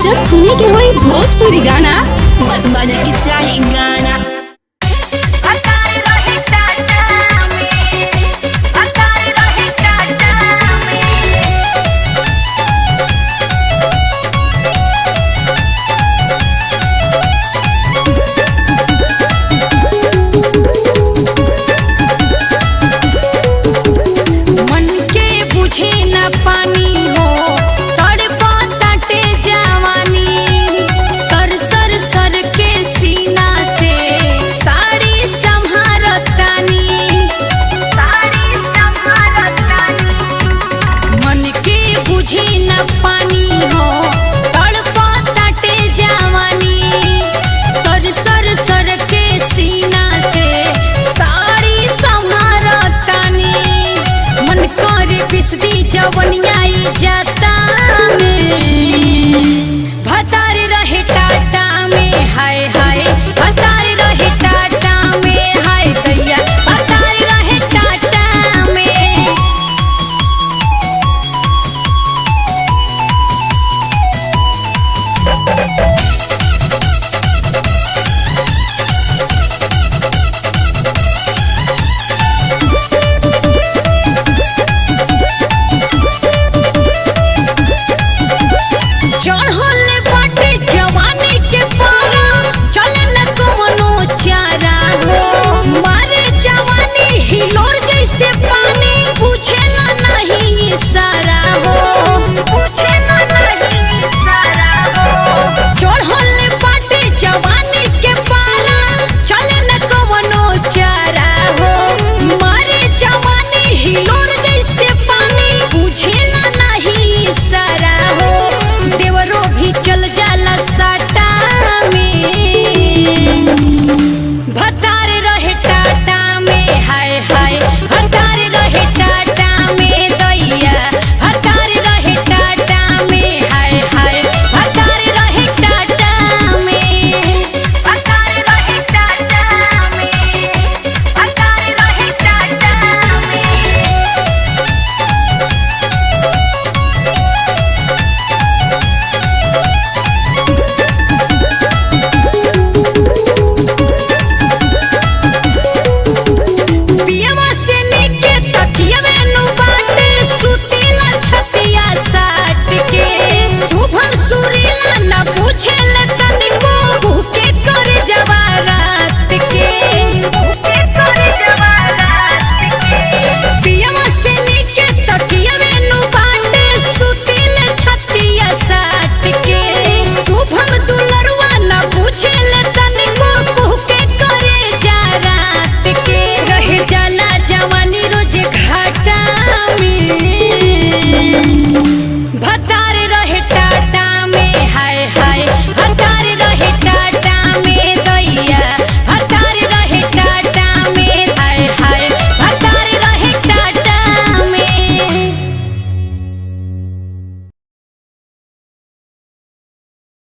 जब सुने के होई भोजपुरी गाना बस बजे के चाही गाना। मन के बुझे न पानी हो तड़पा तटे जवानी, सर सर सर के सीना से साड़ी संभारतानी। मन के बुझे न पानी हो तड़पा तटे जवानी, सर सर सर के सीना से साड़ी संभारतानी। मन करे पिसदी जवनियाई जाता में, भतार रहे टाटा में हाय हाय, भतार रहे टाटा में हाय दैया, भतार रहे टाटा में। चढ़ल बाटे जवानी के पारा, चले न कवनो चारा हो। मारे जवानी हिलोर जैसे पानी, पूछेला नहीं इशारा हो। चढ़ल बाटे जवानी के पारा, चले न कवनो चारा हो। मारे जवानी हिलोर जैसे पानी, पूछेला नहीं इशारा हो। देवरो भी चल जाला साटा में, भतार रहे टाटा में हाय हाय, भतार रहे टाटा में दैया, भतार रहे टाटा में हाय हाय, भतार रहे टाटा में, भतार रहे टाटा में, भतार रहे टाटा में। पियवा से नीके तकियवे नु बाटे, सुतीला छतिया साट के। शुभम सुरीला न पूछे